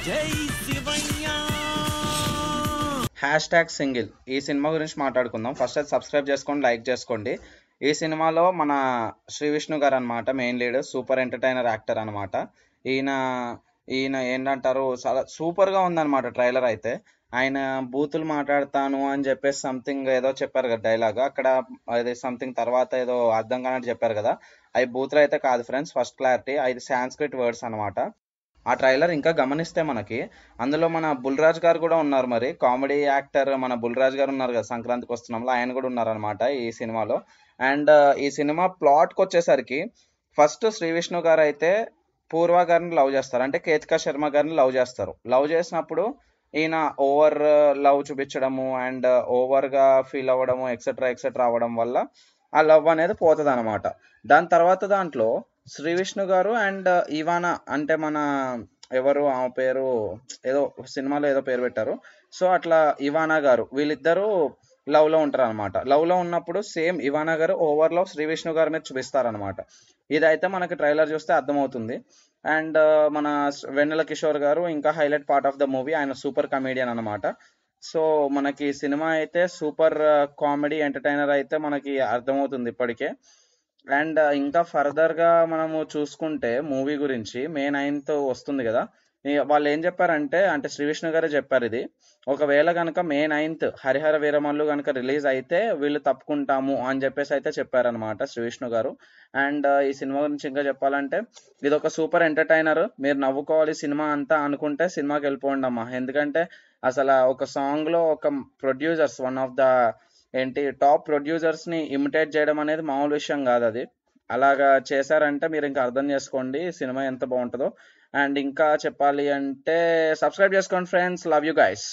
జై శివయ్య. #సింగిల్ ఈ సినిమా గురించి మాట్లాడుకుందాం. ఫస్ట్ అది సబ్స్క్రైబ్ చేసుకోండి, లైక్ చేసుకోండి. ఈ సినిమాలో మన శ్రీ విష్ణు గారు అనమాట main lead, super entertainer actor అనమాట. ఈయన ఈయన ఏంటంటారు, చాలా సూపర్గా ఉందన్నమాట ట్రైలర్ అయితే. ఆయన బూతులు మాట్లాడతాను అని చెప్పేసి సంథింగ్ ఏదో చెప్పారు కదా డైలాగ్, అక్కడ అది సంథింగ్ తర్వాత ఏదో అర్థం కానట్టు చెప్పారు కదా, అవి బూతులు అయితే కాదు ఫ్రెండ్స్, ఫస్ట్ క్లారిటీ, అది సాంస్క్రిట్ వర్డ్స్ అనమాట. ఆ ట్రైలర్ ఇంకా గమనిస్తే మనకి అందులో మన బుల్రాజ్ గారు కూడా ఉన్నారు. మరి కామెడీ యాక్టర్ మన బుల్రాజ్ గారు ఉన్నారు కదా సంక్రాంతికి వస్తున్నాంలో, ఆయన కూడా ఉన్నారనమాట ఈ సినిమాలో. అండ్ ఈ సినిమా ప్లాట్కి వచ్చేసరికి ఫస్ట్ శ్రీ విష్ణు గారు అయితే పూర్వ గారిని లవ్ చేస్తారు, అంటే కేతికా శర్మ గారిని లవ్ చేస్తారు. లవ్ చేసినప్పుడు ఈయన ఓవర్ లవ్ చూపించడము అండ్ ఓవర్గా ఫీల్ అవ్వడము ఎక్సెట్రా ఎక్సెట్రా అవ్వడం వల్ల ఆ లవ్ అనేది పోతుంది అనమాట. దాని తర్వాత దాంట్లో శ్రీ విష్ణు గారు అండ్ ఇవానా, అంటే మన ఎవరు ఆమె పేరు ఏదో సినిమాలో ఏదో పేరు పెట్టారు, సో అట్లా ఇవానా గారు, వీళ్ళిద్దరూ లవ్ లో ఉంటారు అనమాట. లవ్ లో ఉన్నప్పుడు సేమ్ ఇవానా గారు ఓవర్ లో శ్రీ విష్ణు గారి మీద చూపిస్తారనమాట. ఇదైతే మనకి ట్రైలర్ చూస్తే అర్థమవుతుంది. అండ్ మన వెన్నెల కిషోర్ గారు ఇంకా highlight part of the movie, ఆయన సూపర్ కమేడియన్ అనమాట. సో మనకి సినిమా అయితే సూపర్ కామెడీ ఎంటర్టైనర్ అయితే మనకి అర్థమవుతుంది ఇప్పటికే. అండ్ ఇంకా ఫర్దర్ గా మనము చూసుకుంటే మూవీ గురించి మే 9th వస్తుంది కదా, వాళ్ళు ఏం చెప్పారంటే, అంటే శ్రీ విష్ణు గారే చెప్పారు ఇది, ఒకవేళ కనుక మే 9th హరిహర వీరమల్లు కనుక రిలీజ్ అయితే వీళ్ళు తప్పుకుంటాము అని చెప్పేసి అయితే చెప్పారనమాట శ్రీ విష్ణు గారు. అండ్ ఈ సినిమా గురించి ఇంకా చెప్పాలంటే ఇది ఒక సూపర్ ఎంటర్టైనర్, మీరు నవ్వుకోవాలి సినిమా అంతా అనుకుంటే సినిమాకి వెళ్ళిపోండి అమ్మా. ఎందుకంటే అసలు ఒక సాంగ్ లో ఒక ప్రొడ్యూసర్స్, వన్ ఆఫ్ ద ఏంటి టాప్ ప్రొడ్యూసర్స్ ని ఇమిటేట్ చేయడం అనేది మామూలు విషయం కాదు. అది అలాగా చేశారంటే మీరు ఇంకా అర్థం చేసుకోండి సినిమా ఎంత బాగుంటుందో. అండ్ ఇంకా చెప్పాలి అంటే సబ్స్క్రైబ్ చేసుకోండి ఫ్రెండ్స్, లవ్ యూ గైస్.